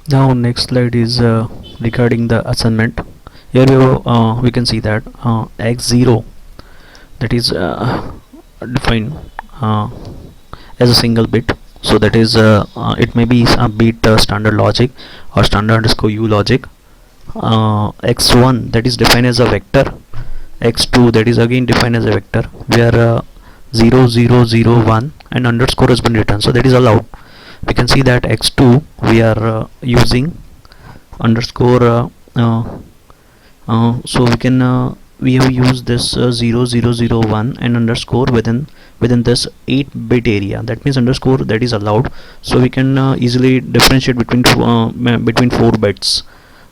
Now next slide is regarding the assignment. Here we can see that x0, that is defined uh, as a single bit. So that is it may be a bit standard logic or standard underscore u logic. X1, that is defined as a vector. X2, that is again defined as a vector where 0 0 0 1 and underscore has been written, so that is allowed. We can see that x2 we are using underscore so we have used this 0 0 0 1 and underscore within this 8-bit area. That means underscore that is allowed, so we can easily differentiate between 4 bits.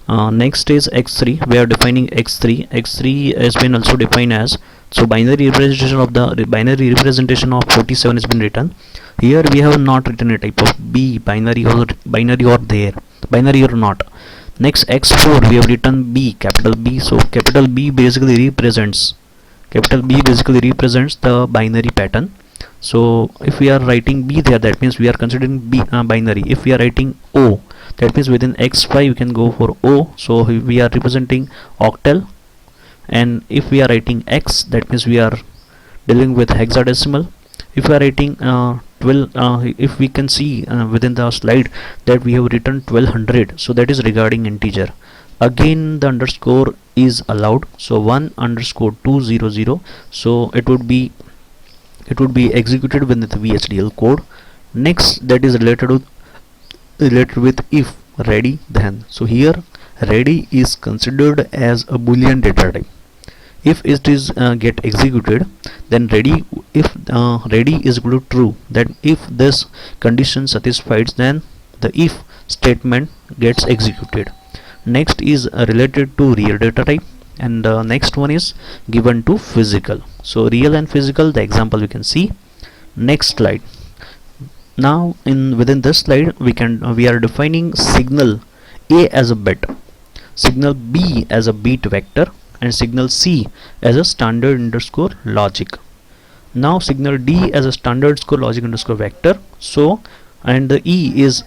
Next is x3. We are defining x3. X3 has been also defined as, so binary representation of 47 has been written. Here we have not written a type of b, binary or there, binary or not. Next x4 we have written b, capital B. So capital B basically represents the binary pattern. So if we are writing b there, that means we are considering b binary. If we are writing o, that means within x5 we can go for o, so we are representing octal. And if we are writing x, that means we are dealing with hexadecimal. If we are writing 12, if we can see within the slide that we have written 1200, so that is regarding integer. Again the underscore is allowed, so 1 underscore 200, so it would be executed within the VHDL code. Next, that is related with if ready then. So here ready is considered as a boolean data type. If it is get executed, then ready, if ready is equal to true, that if this condition satisfies, then the if statement gets executed. Next is related to real data type, and the next one is given to physical. So real and physical, the example we can see. Next slide. Now within this slide we are defining signal A as a bit, signal B as a bit vector, and signal C as a standard underscore logic. Now signal D as a standard underscore logic underscore vector. So and the E is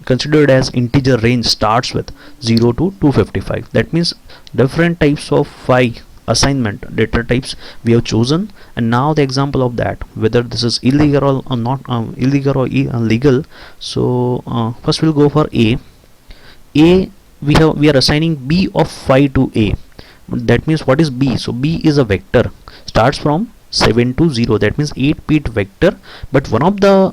considered as integer range starts with 0 to 255. That means different types of 5 assignment data types we have chosen. And now the example of that, whether this is illegal or not, illegal or legal. So first we'll go for A. We are assigning B of 5 to A. That means what is B? So B is a vector, starts from 7 to 0, that means 8-bit vector, but one of the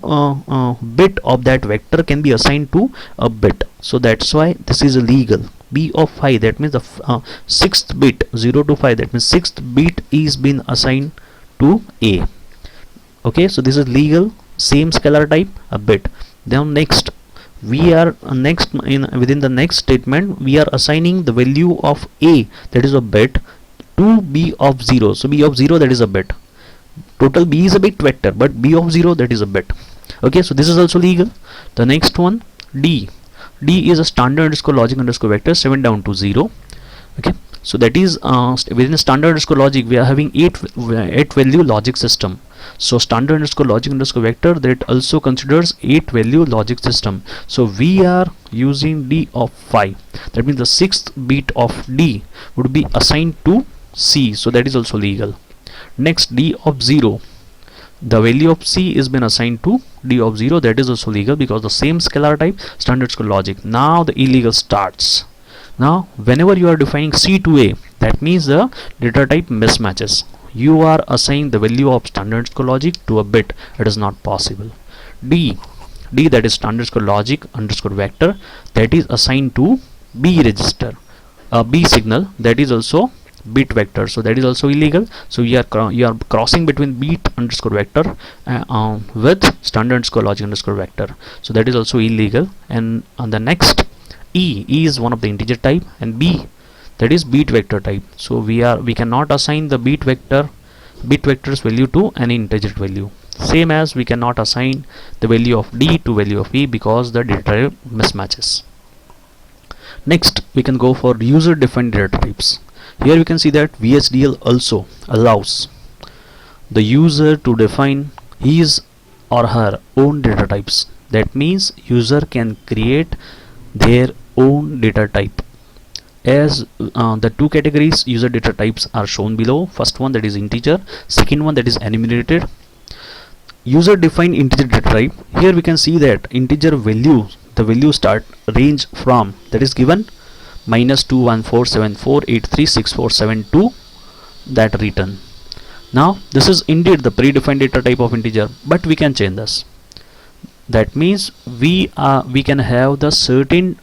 bit of that vector can be assigned to a bit, so that's why this is legal. B of 5, that means the 6th bit, 0 to 5, that means 6th bit is been assigned to A. Okay, so this is legal, same scalar type, a bit. Then next we are within the next statement we are assigning the value of A, that is a bit, to B of 0. So B of 0, that is a bit. Total B is a bit vector, but B of 0, that is a bit. Okay, so this is also legal. The next one, D is a standard underscore logic underscore vector 7 down to 0. Okay, so that is within standard underscore logic we are having 8 value logic system. So standard underscore logic underscore vector, that also considers 8 value logic system. So we are using D of 5, that means the 6th bit of D would be assigned to C, so that is also legal. Next, D of 0, the value of C is been assigned to D of 0, that is also legal because the same scalar type, standard underscore logic. Now the illegal starts. Now whenever you are defining C to A, that means the data type mismatches. You are assigning the value of standard underscore logic to a bit, it is not possible. D, that is standard underscore logic underscore vector, that is assigned to B register, B signal, that is also bit vector, so that is also illegal. So you are crossing between bit underscore vector with standard underscore logic underscore vector, so that is also illegal. And on the next, E is one of the integer type, and B, that is bit vector type. So we cannot assign the bit vector's value to any integer value, same as we cannot assign the value of D to value of E because the data type mismatches. Next we can go for user defined data types. Here we can see that VHDL also allows the user to define his or her own data types. That means user can create their own data type. As the two categories user data types are shown below. First one, that is integer, second one, that is enumerated. User defined integer data type, here we can see that integer value, the value start range from, that is given, -21474836472, that return. Now this is indeed the predefined data type of integer, but we can change this. That means we can have the certain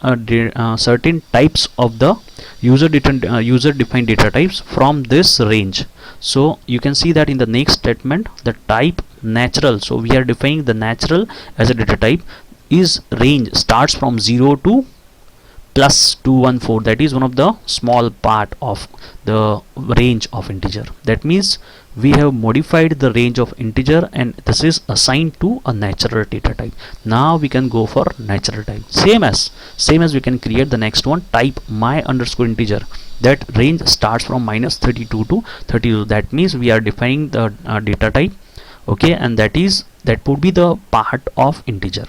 types of the user defined data types from this range. So you can see that in the next statement, the type natural, so we are defining the natural as a data type, is range starts from 0 to plus 214. That is one of the small part of the range of integer. That means we have modified the range of integer and this is assigned to a natural data type. Now we can go for natural type. Same as we can create the next one, type my underscore integer. That range starts from -32 to 32. That means we are defining the data type, okay, and that would be the part of integer.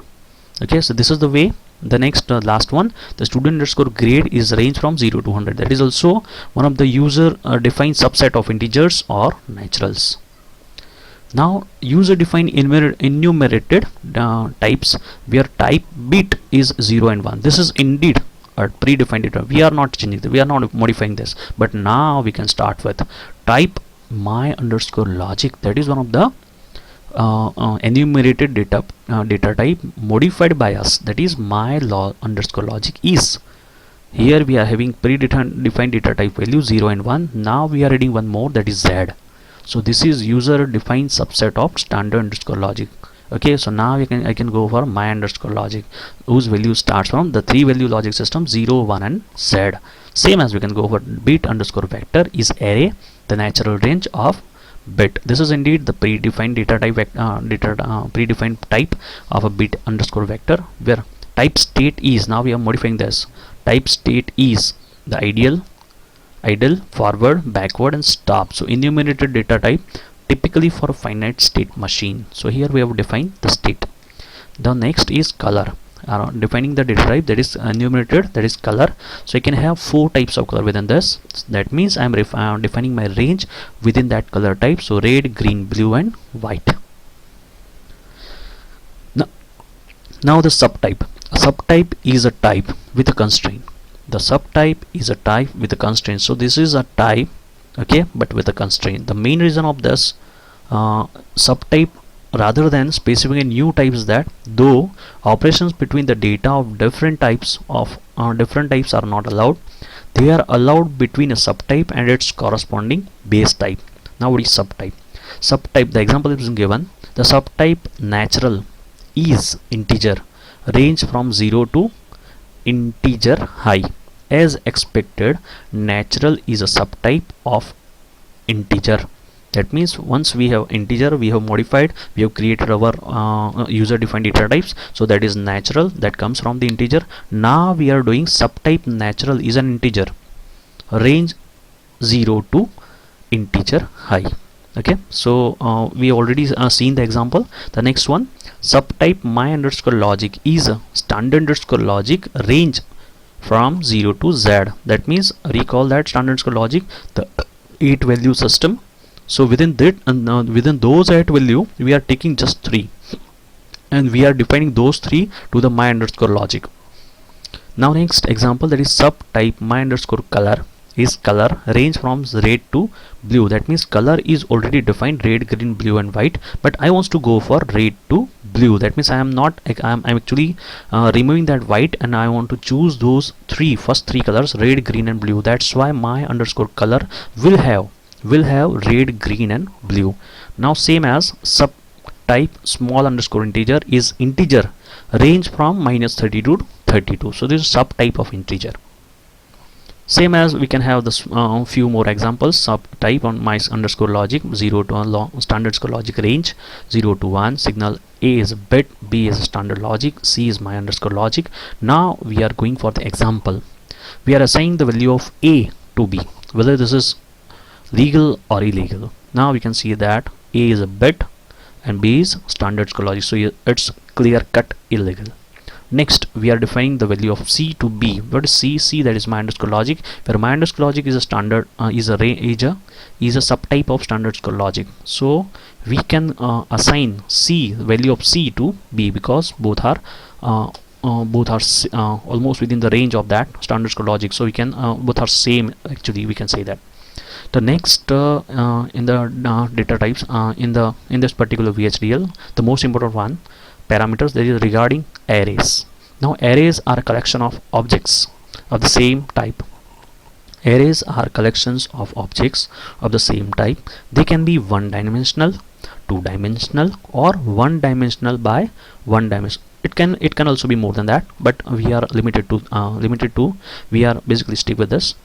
Okay, so this is the way. The next last one, the student underscore grade is range from 0 to 100. That is also one of the user defined subset of integers or naturals. Now user defined enumerated types, where type bit is 0 and 1. This is indeed a predefined data. We are not changing this, we are not modifying this, but now we can start with type my underscore logic. That is one of the enumerated data type modified by us, that is my underscore logic is. Here we are having predefined data type value 0 and 1. Now we are adding one more, that is z. So this is user defined subset of standard underscore logic. Okay, so now I can go for my underscore logic, whose value starts from the 3 value logic system 0, 1 and z. Same as we can go for bit underscore vector is array, the natural range of bit. This is indeed the predefined data type predefined type of a bit underscore vector, where type state is, now we are modifying this, type state is the idle, forward, backward and stop. So enumerated data type typically for a finite state machine. So here we have defined the state. The next is color, defining the data type that is enumerated, that is color. So I can have 4 types of color within this. That means I am defining my range within that color type. So red, green, blue and white. Now the subtype. A subtype is a type with a constraint. The subtype is a type with a constraint. So this is a type, okay, but with a constraint. The main reason of this subtype rather than specifying a new type is that though operations between the data of different types are not allowed, they are allowed between a subtype and its corresponding base type. Now what is subtype? Subtype, the example is given, the subtype natural is integer, range from 0 to integer high. As expected, natural is a subtype of integer. That means once we have integer, we have modified, we have created our user defined data types. So that is natural, that comes from the integer. Now we are doing subtype natural is an integer, range 0 to integer high. Okay, so we already seen the example. The next one, subtype my underscore logic is a standard underscore logic, range from 0 to z. That means recall that standard underscore logic, the 8 value system. So within that within those 8 value we are taking just 3 and we are defining those 3 to the my underscore logic. Now next example, that is subtype my underscore color is color, range from red to blue. That means color is already defined, red, green, blue and white, but I want to go for red to blue. That means I'm actually removing that white and I want to choose those first three colors, red, green and blue. That's why my underscore color will have red, green and blue. Now same as subtype small underscore integer is integer, range from -32 to 32. So this is subtype of integer. Same as we can have this few more examples. Subtype on my underscore logic 0 to standard underscore logic, range 0 to 1, signal A is a bit, B is standard logic, C is my underscore logic. Now we are going for the example. We are assigning the value of A to B, whether this is legal or illegal. Now we can see that A is a bit and B is standard underscore logic, so it's clear cut illegal. Next, we are defining the value of C to B. What is C? C, that is my underscore logic, where my underscore logic is a standard, is a subtype of standard underscore logic. So we can assign C, value of C to B, because both are almost within the range of that standard underscore logic. So we can both are same, actually we can say that. The next in the data types in this particular VHDL, the most important one parameters, that is regarding arrays. Now arrays are a collection of objects of the same type. Arrays are collections of objects of the same type. They can be one dimensional, two dimensional, or one dimensional by one dimension. It can also be more than that, but we are limited to we are basically stick with this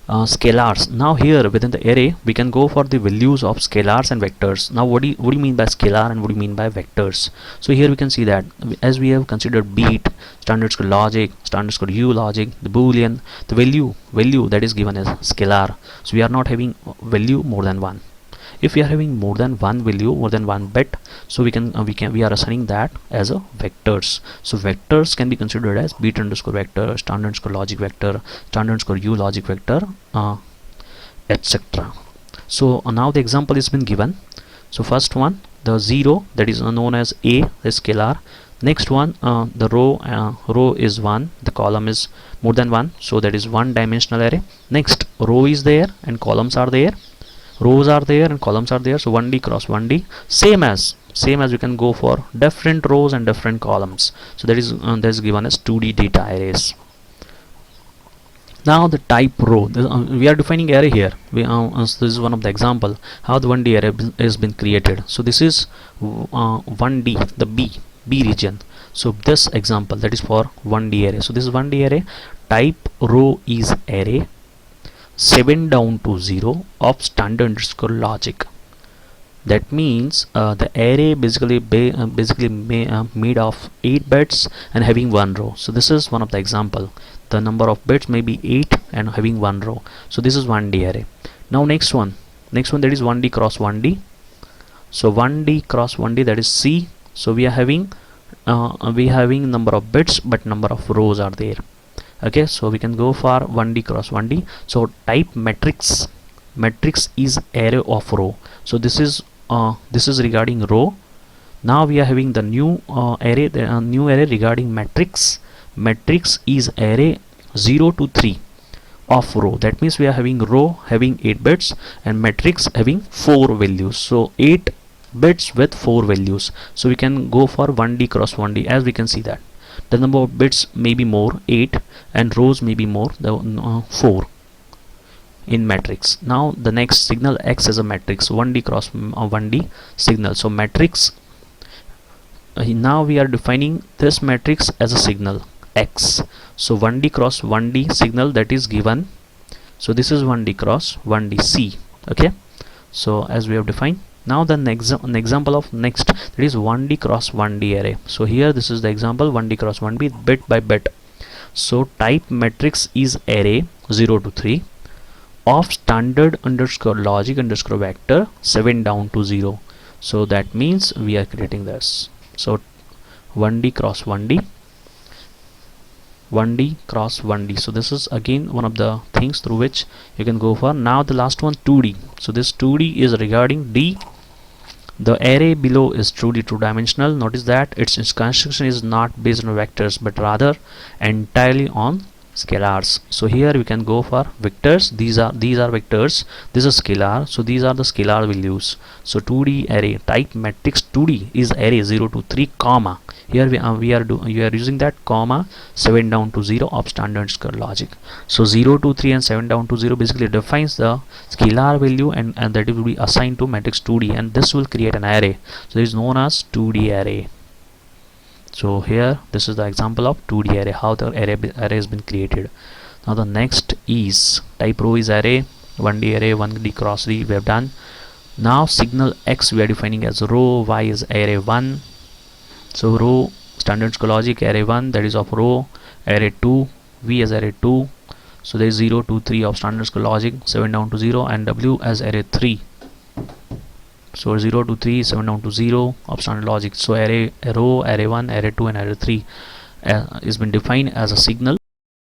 scalars. Now here within the array we can go for the values of scalars and vectors. Now what do you mean by scalar and what do you mean by vectors? So here we can see that as we have considered beat, standard underscore logic, standard underscore u logic, the boolean, the value that is given as scalar. So we are not having value more than one. If we are having more than one value, more than one bit, so we are assigning that as a vectors. So vectors can be considered as beat underscore vector, standard underscore logic vector, standard underscore u logic vector, etc. So now the example has been given. So first one, the 0, that is known as a, the scalar. Next one, the row is 1, the column is more than 1, so that is one dimensional array. Next, row is there and columns are there, rows are there and columns are there, so 1D cross 1D, same as we can go for different rows and different columns. So that is given as 2D data arrays. Now the type row, we are defining array here. So this is one of the example how the 1D array has been created. So this is 1D, the B region. So this example, that is for 1D array. So this is 1D array. Type row is array 7 down to 0 of standard underscore logic. That means the array basically made of 8 bits and having one row. So this is one of the example. The number of bits may be 8 and having one row. So this is 1D array. Now next one that is 1D cross 1D. So 1D cross 1D, that is C. So we are having number of bits but number of rows are there. Okay, so we can go for 1D cross 1D. So type matrix is array of row. So this is regarding row. Now we are having the new array, new array regarding matrix. Matrix is array 0 to 3 of row. That means we are having row having 8 bits and matrix having 4 values. So 8 bits with 4 values. So we can go for 1D cross 1D. As we can see that the number of bits may be more 8 and rows may be more 4 in matrix. Now the next signal X as a matrix, 1D cross 1D signal. So matrix, now we are defining this matrix as a signal X. So 1D cross 1D signal that is given. So this is 1D cross 1D C. Okay, so as we have defined. Now the next example of next, that is 1D cross 1D array. So here this is the example 1D cross 1D bit by bit. So type matrix is array 0 to 3 of standard underscore logic underscore vector 7 down to 0. So that means we are creating this. So 1D cross 1D, 1D cross 1D. So this is again one of the things through which you can go for. Now the last one, 2D. So this 2D is regarding D. The array below is truly two-dimensional. Notice that its construction is not based on vectors but rather entirely on scalars. So here we can go for vectors. These are vectors. This is scalar. So these are the scalar values. So 2D array type matrix 2D is array 0 to 3 comma. Here we are using that comma 7 down to 0 of standard underscore logic. So 0 to 3 and 7 down to 0 basically defines the scalar value and that will be assigned to matrix 2D, and this will create an array. So it is known as 2D array. So here this is the example of 2D array, how the array has been created. Now the next is type row is array, 1D array, 1D cross D we have done. Now signal X we are defining as row, Y is array 1. So row standard logic array 1, that is of row, array 2, V as array 2. So there is 0 to 3 of standard logic 7 down to 0, and W as array 3. So 0 to 3, 7 down to 0 of standard logic. So array row, array 1, array 2 and array 3. is been defined as a signal